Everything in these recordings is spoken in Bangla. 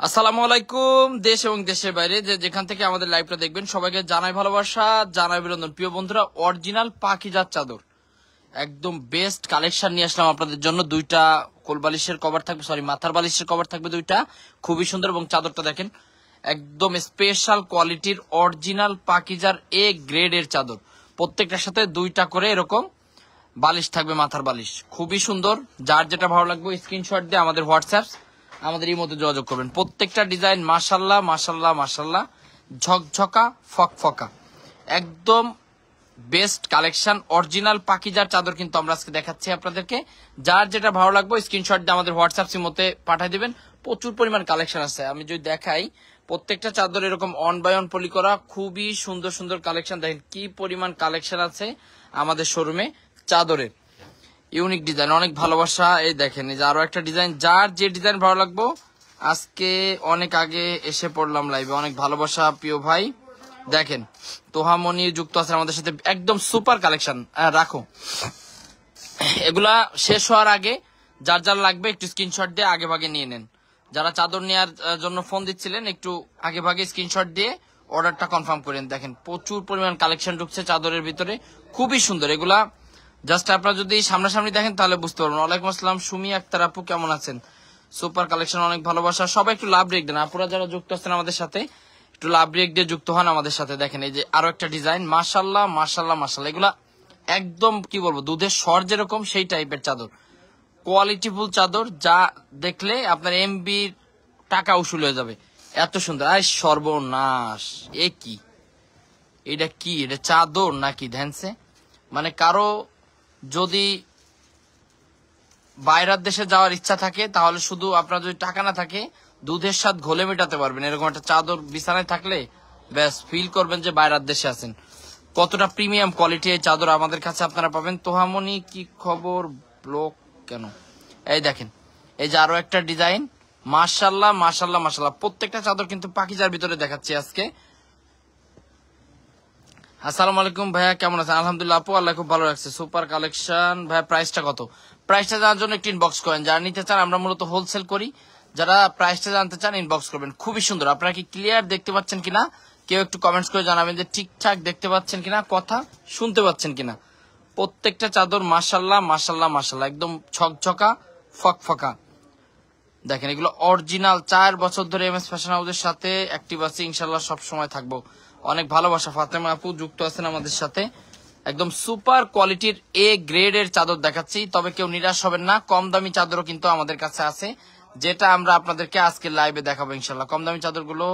আসসালামু আলাইকুম। দেশ এবং দেশের বাইরে যেখান থেকে আমাদের লাইভটা দেখবেন সবাইকে জানাই ভালোবাসা, জানাই অভিনন্দন। প্রিয় বন্ধুরা, অরিজিনাল পাখিজাত চাদর একদম বেস্ট কালেকশন নিয়ে আসলাম আপনাদের জন্য। দুইটা কোলবালিশের কভার থাকবে, সরি মাথার বালিশের কভার থাকবে দুইটা, খুবই সুন্দর। এবং চাদরটা দেখেন একদম স্পেশাল কোয়ালিটির অরিজিনাল পাকিজার এ গ্রেডের চাদর। প্রত্যেকটার সাথে দুইটা করে এরকম বালিশ থাকবে, মাথার বালিশ, খুবই সুন্দর। যার যেটা ভালো লাগবে স্ক্রিনশট দিয়ে আমাদের হোয়াটসঅ্যাপ, আমাদের এই মধ্যে যোগাযোগ করবেন। প্রত্যেকটা ডিজাইন মাশাল্লাহ মাশাল্লাহ মাশাল্লাহ, ঝকঝকা ফকফকা, একদম বেস্ট কালেকশন। অরিজিনাল পাকিজার চাদর কিন্তু আমরা আজকে দেখাচ্ছি আপনাদেরকে। যার যেটা ভালো লাগবে স্ক্রিনশট দিয়ে আমাদের হোয়াটসঅ্যাপ সিমতে পাঠিয়ে দিবেন। প্রচুর পরিমাণ কালেকশন আছে, আমি যদি দেখাই প্রত্যেকটা চাদর এরকম অন বাই অন পলি করা, খুবই সুন্দর সুন্দর কালেকশন। দেখেন কি পরিমাণ কালেকশন আছে আমাদের শোরুমে চাদরের, ইউনিক ডিজাইন, অনেক ভালোবাসা। এই দেখেন, এই যে আরো একটা ডিজাইন, যার যে ডিজাইন ভালো লাগবো। আজকে অনেক আগে এসে পড়লাম লাইভে, অনেক ভালোবাসা প্রিয় ভাই। দেখেন তোহামনি যুক্ত আছে আমাদের সাথে, একদম সুপার কালেকশন। রাখো, এগুলা শেষ হওয়ার আগে যার যার লাগবে একটু স্ক্রিনশট দিয়ে আগে ভাগে নিয়ে নেন। যারা চাদর নেওয়ার জন্য ফোন দিচ্ছিলেন একটু আগে ভাগে স্ক্রিনশট দিয়ে অর্ডারটা কনফার্ম করেন। দেখেন প্রচুর পরিমাণ কালেকশন ঢুকছে চাদরের ভিতরে, খুবই সুন্দর। এগুলা জাস্ট আপনারা যদি সামনাসামনি দেখেন তাহলে বুঝতে পারবেন। ওয়ালাইকুম আসসালাম সুমি আক্তার আপু, কেমন আছেন? সুপার কালেকশন, অনেক ভালোবাসা। সবাই একটু লাভ রেখ দেন, আপুরা যারা যুক্ত আছেন আমাদের সাথে একটু লাভ রেখ দিয়ে যুক্ত হন আমাদের সাথে। দেখেন এই যে আরো একটা ডিজাইন, মাশাল্লাহ মাশাল্লাহ মাশাল্লাহ। এগুলা একদম কি বলবো, দুধের স্বর যেরকম সেই টাইপের চাদর, কোয়ালিটিফুল চাদর, যা দেখলে আপনার এমবি টাকা উসুল হয়ে যাবে, এত সুন্দর। আয় সর্বনাশ, এ কি, এটা কি, এটা চাদর নাকি ধ্যানসে? মানে কারো যদি বাইরের দেশে যাওয়ার ইচ্ছা থাকে তাহলে শুধু আপনার যদি টাকা না থাকে দুধের স্বাদ ঘোলে মেটাতে পারবেন। এরকম একটা চাদর বিছানায় থাকলে ব্যাস ফিল করবেন যে বাইরের দেশে আছেন। কতটা প্রিমিয়াম কোয়ালিটি এই চাদর আমাদের কাছে আপনারা পাবেন। তোহামনি কি খবর, ব্লক কেন? এই দেখেন, এই যে আরো একটা ডিজাইন, মাশাল্লাহ মাশাল্লাহ মাশাল্লাহ। প্রত্যেকটা চাদর কিন্তু পাকিজার ভিতরে দেখাচ্ছি আজকে। আসসালামু আলাইকুম ভাইয়া, কেমন আছেন? আলহামদুলিল্লাহ আপু, আল্লাহ খুব ভালো রাখছে। Super collection. ভাইয়া প্রাইসটা কত? প্রাইসটা জানার জন্য একটু ইনবক্স করেন যারা নিতে চান। আমরা মূলত হোলসেল করি, যারা প্রাইসটা জানতে চান ইনবক্স করবেন। খুবই সুন্দর। আপনারা কি ক্লিয়ার দেখতে পাচ্ছেন কিনা কেউ একটু কমেন্টস করে জানাবেন যে ঠিকঠাক দেখতে পাচ্ছেন কিনা, কথা শুনতে পাচ্ছেন কিনা। প্রত্যেকটা চাদর মাশাল্লাহ মাশাল্লাহ মাশাল্লাহ, একদম ছকছকা ফকফকা। দেখেন এগুলো অরিজিনাল, 4 বছর ধরে এমএস ফ্যাশন হাউসের সাথে অ্যাক্টিভ আছি, ইনশাল্লাহ সব সময় থাকবো। অনেক ভালোবাসা। ফাতেমা আপু যুক্ত আছেন আমাদের সাথে। একদম সুপার কোয়ালিটির এ গ্রেডের চাদর দেখাচ্ছি, তবে কেউ নিরাশ হবেন না। কম দামি চাদরও কিন্তু আমাদের কাছে আছে, যেটা আমরা আপনাদেরকে আজকে লাইভে দেখাবো ইনশাল্লাহ। কম দামি চাদরগুলো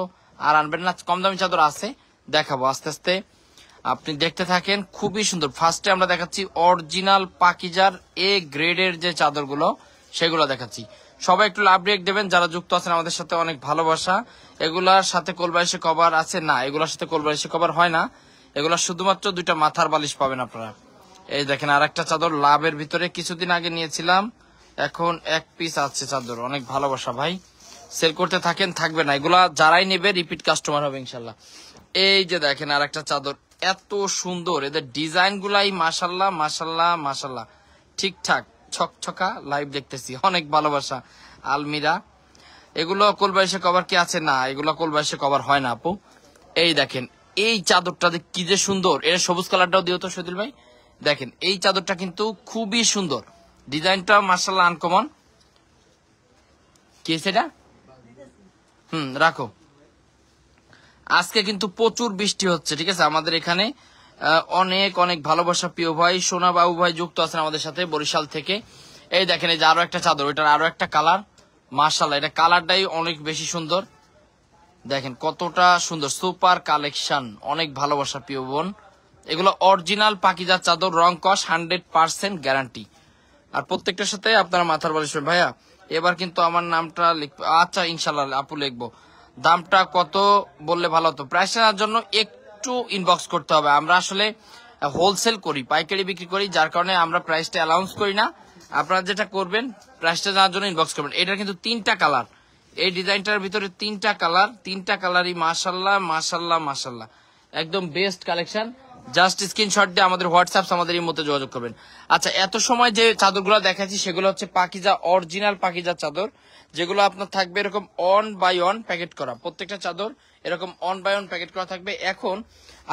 আর আনবেন না, কম দামি চাদর আছে, দেখাবো আস্তে আস্তে, আপনি দেখতে থাকেন। খুবই সুন্দর। ফার্স্টে আমরা দেখাচ্ছি অরিজিনাল পাকিজার এ গ্রেডের যে চাদরগুলো সেগুলো দেখাচ্ছি। সবাই একটু লাভ রেক দেবেন যারা যুক্ত আছেন আমাদের সাথে, অনেক ভালোবাসা। এগুলার সাথে কোলবালিশের কভার আছে না? এগুলোর সাথে কোলবালিশের কভার হয় না, এগুলা শুধুমাত্র দুইটা মাথার বালিশ পাবেন আপনারা। এই দেখেন আর একটা চাদর লাভের ভিতরে, কিছুদিন আগে নিয়েছিলাম, এখন এক পিস আছে চাদর। অনেক ভালোবাসা ভাই, সেল করতে থাকেন, থাকবে না। এগুলা যারাই নেবে রিপিট কাস্টমার হবে ইনশাল্লাহ। এই যে দেখেন আর একটা চাদর, এত সুন্দর, এদের ডিজাইন গুলাই মাশাল্লাহ মাশাল্লাহ মাশাল্লাহ, ঠিকঠাক ছকছকা। লাইভ দেখতেছি, অনেক ভালোবাসা। আলমিরা, এগুলো কোলবালিশের কভার কি আছে? না, এগুলো কোলবালিশের কভার হয় না আপু। এই দেখেন এই চাদরটা কি যে সুন্দর, এর সবুজ কালারটাও দিও তো শহীদুল ভাই। দেখেন এই চাদরটা কিন্তু খুবই সুন্দর, ডিজাইনটা মাশাল্লাহ আনকমন। কি সেটা? রাখো। আজকে কিন্তু প্রচুর বৃষ্টি হচ্ছে, ঠিক আছে আমাদের এখানে। অনেক অনেক ভালোবাসা প্রিয় ভাই। সোনা বাবু ভাই যুক্ত আছেন আমাদের সাথে বরিশাল থেকে। এই দেখেন এই যে আরো একটা চাদর, এটার আরো একটা কালার, মাশাল্লাহ এটা কালারটাই অনেক বেশি সুন্দর। দেখেন কতটা সুন্দর, সুপার কালেকশন, অনেক ভালোবাসা প্রিয় বোন। এগুলো অরিজিনাল পাকিজার চাদর, রং কস 100% গ্যারান্টি। আর প্রত্যেকটার সাথে আপনারা মাথার বালিশ ভাইয়া। এবার কিন্তু আমার নামটা লিখবো, আচ্ছা ইনশাল্লাহ আপু লিখবো। দামটা কত বললে ভালো হতো? প্রাইস জানার জন্য একটু ইনবক্স করতে হবে। আমরা আসলে হোলসেল করি, পাইকারি বিক্রি করি, যার কারণে আমরা প্রাইসটা অ্যানাউন্স করি না। আপনারা যেটা করবেন প্রাইসটা জানার জন্য ইনবক্স করবেন। এটা কিন্তু 3টা কালার, এই ডিজাইনটার ভিতরে 3টা কালার, 3টা কালারই মাশাল্লাহ মাশাল্লাহ মাশাল্লাহ, একদম বেস্ট কালেকশন। জাস্ট স্ক্রিনশট দিয়ে আমাদের হোয়াটসঅ্যাপ আমাদের এই মধ্যে যোগাযোগ করবেন। আচ্ছা, এত সময় যে চাদরগুলো দেখাচ্ছি সেগুলো হচ্ছে পাকিজা অরিজিনাল পাকিজা চাদর, যেগুলো আপনার থাকবে এরকম অন বাই অন প্যাকেট করা। প্রত্যেকটা চাদর এরকম অন বাই অন প্যাকেট করা থাকবে। এখন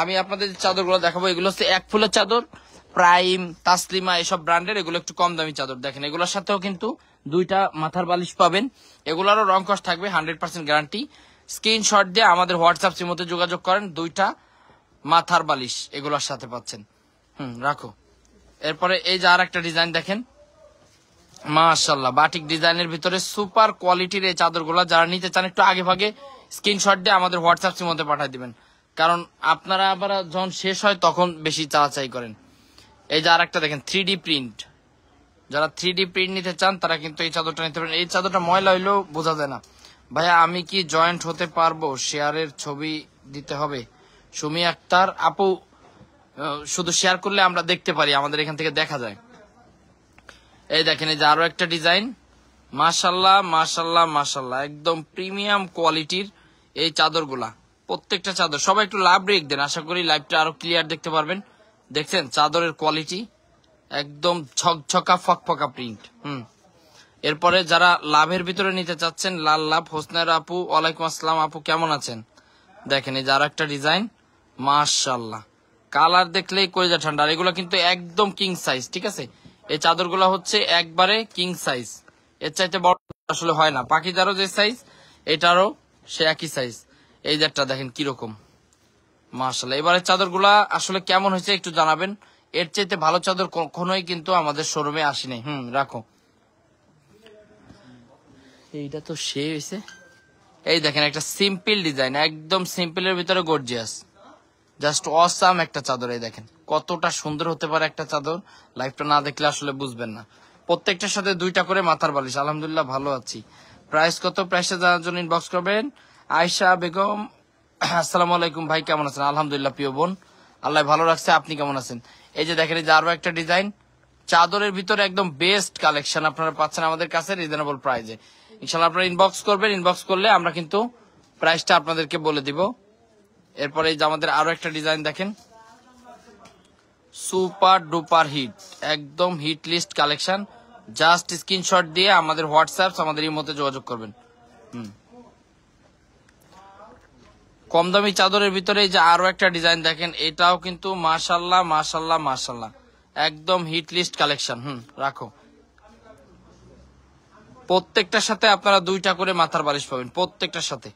আমি আপনাদের যে চাদরগুলো দেখাবো এগুলো হচ্ছে এক ফুলের চাদর, প্রাইম, তাসলিমা এসব ব্র্যান্ডের। এগুলো একটু কম দামি চাদর। দেখেন এগুলোর সাথেও কিন্তু দুইটা মাথার বালিশ পাবেন। এগুলোরও রং কস থাকবে, 100% গ্যারান্টি। স্ক্রিনশট দিয়ে আমাদের হোয়াটসঅ্যাপ মধ্যে যোগাযোগ করেন, দুইটা মাথার বালিশ এগুলোর সাথে পাচ্ছেন। রাখো। এরপরে এই যে আর একটা ডিজাইন দেখেন, মাশাআল্লাহ বাটিক ডিজাইনের ভিতরে সুপার কোয়ালিটির এই চাদরগুলো যারা নিতে চান একটু আগে ভাগে স্ক্রিনশট দিয়ে আমাদের হোয়াটসঅ্যাপ মধ্যে পাঠিয়ে দিবেন, কারণ আপনারা আবার যখন শেষ হয় তখন বেশি চাওয়াচাই করেন। এই যে আর একটা দেখেন 3D প্রিন্ট, যারা 3D প্রিন্ট নিতে চান তারা কিন্তু এই চাদরটা নিতে পারেন। এই চাদরটা ময়লা হইলেও বোঝা যায় না। ভাইয়া আমি কি জয়েন্ট হতে পারবো? শেয়ারের ছবি দিতে হবে? সুমি আক্তার আপু, শুধু শেয়ার করলে আমরা দেখতে পারি, আমাদের এখান থেকে দেখা যায়। এই দেখেন এই যে আরো একটা ডিজাইন, মাশাল্লাহ মাশাল্লাহ মাশাল্লাহ, একদম প্রিমিয়াম কোয়ালিটির এই চাদরগুলা। প্রত্যেকটা চাদর সবাই একটু লাভ রেখ দেন, আশা করি লাইভটা আরো ক্লিয়ার দেখতে পারবেন। দেখছেন চাদরের কোয়ালিটি একদম ছকছকা ফকফকা প্রিন্ট। এরপরে যারা লাভের ভিতরে নিতে চাচ্ছেন, লাল লাভ, হোসনার আপু ওয়ালাইকুম আসসালাম আপু, কেমন আছেন? দেখেন এই যে আরো একটা ডিজাইন, মাশাল্লাহ কালার দেখলেই কলিজা ঠান্ডা। আর এগুলো কিন্তু একদম কিং সাইজ, ঠিক আছে? এই চাদরগুলো হচ্ছে একবারে কিং সাইজ, এর চাইতে বড় আসলে হয় না। পাখিজারও যে সাইজ এটারও সে একই সাইজ। এই যে একটা দেখেন কিরকম, মাশাল্লাহ। এবারে চাদরগুলা আসলে কেমন হয়েছে একটু জানাবেন। এর চাইতে ভালো চাদর কখনোই কিন্তু আমাদের শোরুমে আসেনি। রাখো। এইটা তো সে হয়েছে। এই দেখেন একটা সিম্পল ডিজাইন, একদম সিম্পলের ভিতরে গর্জিয়াস, জাস্ট অসাম একটা চাদর। এই দেখেন কতটা সুন্দর হতে পারে একটা চাদর, লাইভটা না দেখলে আসলে বুঝবেন না। প্রত্যেকটার সাথে দুইটা করে মাথার বালিশ। আলহামদুলিল্লাহ ভালো আছি। প্রাইস কত? প্রাইসটা জানার জন্য ইনবক্স করবেন। আয়শা বেগম, আসসালামু আলাইকুম ভাই, কেমন আছেন? আলহামদুলিল্লাহ প্রিয় বোন, আল্লাহ ভালো রাখছে, আপনি কেমন আছেন? এই যে দেখেন এই যে আরো একটা ডিজাইন, চাদরের ভিতরে একদম বেস্ট কালেকশন আপনারা পাচ্ছেন আমাদের কাছে রিজনেবল প্রাইসে। ইনশাল্লাহ আপনারা ইনবক্স করবেন, ইনবক্স করলে আমরা কিন্তু প্রাইসটা আপনাদেরকে বলে দিব। এরপরে এই যে আমাদের আরো একটা ডিজাইন দেখেন, সুপার ডুপার হিট, একদম hit list collection. Just screenshot দিয়ে আমাদের হোয়াটসঅ্যাপ আমাদের এই মধ্যে যোগাযোগ করবেন। কম দামি চাদরের ভিতরে এই যে আরো একটা ডিজাইন দেখেন, এটাও কিন্তু মাশাল্লাহ মাশাল্লাহ মাশাল্লাহ, একদম হিট লিস্ট কালেকশন। রাখো। প্রত্যেকটার সাথে আপনারা দুইটা করে মাথার বালিশ পাবেন, প্রত্যেকটার সাথে।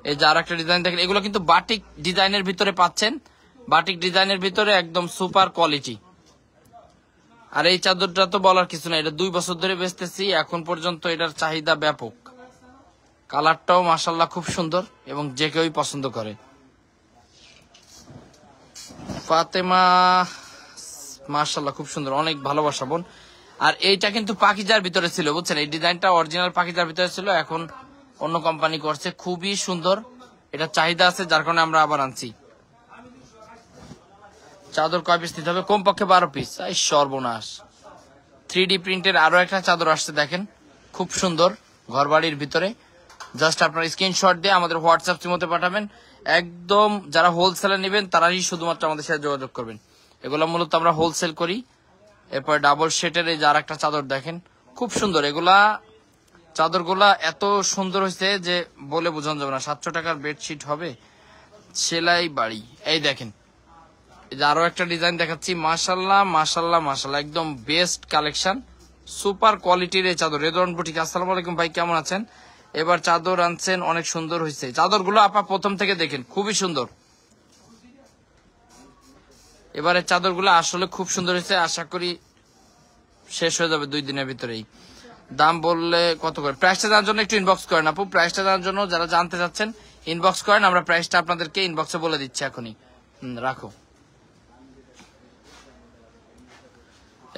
এই যে আর একটা ডিজাইন দেখেন, এগুলো কিন্তু বাটিক ডিজাইনের ভিতরে পাচ্ছেন, বাটিক ডিজাইনের ভিতরে একদম সুপার কোয়ালিটি। আর এই চাদরটা তো বলার কিছু না, এটা 2 বছর ধরে বেচতেছি, এখন পর্যন্ত এটার চাহিদা ব্যাপক। কালারটাও মাশাল্লাহ খুব সুন্দর এবং যে কেউই পছন্দ করে। ফাতেমা মাশাল্লাহ খুব সুন্দর, অনেক ভালোবাসা বোন। আর এইটা কিন্তু পাকিজার ভিতরে ছিল, বুঝছেন? এই ডিজাইনটা অরিজিনাল পাকিজার ভিতরে ছিল, এখন অন্য কোম্পানি করছে। খুবই সুন্দর, এটা চাহিদা আছে যার কারণে আমরা আবার আনছি। চাদর কয় পিস নিতে হবে? কমপক্ষে 12 পিস। এই সর্বনাশ। 3D প্রিন্টের আরো একটা চাদর আসছে দেখেন, খুব সুন্দর, ঘর বাড়ির ভিতরে। জাস্ট আপনার স্ক্রিনশট দিয়ে আমাদের হোয়াটসঅ্যাপ মধ্যে পাঠাবেন। একদম যারা হোলসেলে নেবেন তারাই শুধুমাত্র আমাদের সাথে যোগাযোগ করবেন। এগুলো মূলত আমরা হোলসেল করি। এরপর ডাবল শেটের এই যে আর একটা চাদর দেখেন, খুব সুন্দর। এগুলা চাদরগুলা এত সুন্দর হয়েছে যে বলে বোঝানো যাবে না। 700 টাকার বেডশিট হবে, সেলাই বাড়ি। এই দেখেন এই যে আরো একটা ডিজাইন দেখাচ্ছি, মাশাল্লাহ মাশাল্লাহ মাশাল্লাহ, একদম বেস্ট কালেকশন, সুপার কোয়ালিটির এই চাদর। রেদওয়ান বুটিক, আসসালামু আলাইকুম ভাই, কেমন আছেন? এবার চাদর আনছেন, অনেক সুন্দর হয়েছে চাদরগুলো। আপা প্রথম থেকে দেখেন, খুবই সুন্দর। এবারে চাদরগুলো আসলে খুব সুন্দর হয়েছে, আশা করি শেষ হয়ে যাবে 2 দিনের ভিতরেই। দাম বললে কত করে? প্রাইসটা জানার জন্য একটু ইনবক্স করেন আপু। প্রাইসটা জানার জন্য যারা জানতে চাচ্ছেন ইনবক্স করেন, আমরা প্রাইসটা আপনাদেরকে ইনবক্সে বলে দিচ্ছি এখনই। রাখো।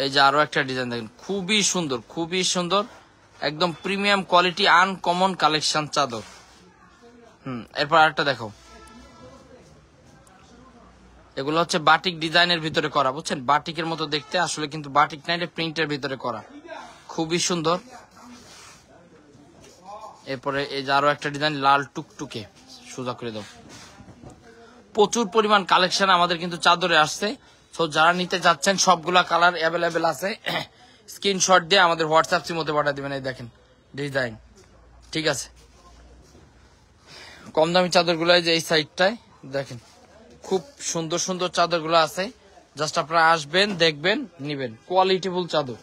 এই যে আরো একটা ডিজাইন দেখেন, খুবই সুন্দর, খুবই সুন্দর, একদম প্রিমিয়াম কোয়ালিটি, আনকমন কালেকশন চাদর। এরপর আরেকটা দেখো, এগুলো হচ্ছে বাটিক ডিজাইনের ভিতরে করা, বুঝছেন? বাটিকের মতো দেখতে, আসলে কিন্তু বাটিক না, এটা প্রিন্টের ভিতরে করা, খুবই সুন্দর। এরপরে এই যে আরো একটা ডিজাইন, লাল টুকটুকে, সোজা করে দাও। প্রচুর পরিমাণ কালেকশন আমাদের কিন্তু চাদরে আসছে। তো যারা নিতে যাচ্ছেন সবগুলা কালার অ্যাভেলেবেল আছে। স্ক্রিনশট দিয়ে আমাদের হোয়াটসঅ্যাপ সিমতে পাঠিয়ে দিবেন। এই দেখেন ডিজাইন, ঠিক আছে। কম দামি চাদরগুলো যে এই সাইডটায় দেখেন, খুব সুন্দর সুন্দর চাদরগুলো আছে। জাস্ট আপনারা আসবেন, দেখবেন, নিবেন, কোয়ালিটিফুল চাদর।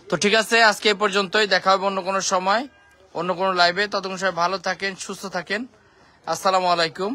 তো ঠিক আছে, আজকে এই পর্যন্তই, দেখা হবে অন্য কোনো সময়, অন্য কোনো লাইভে। ততক্ষণ সবাই ভালো থাকেন, সুস্থ থাকেন। আসসালামু আলাইকুম।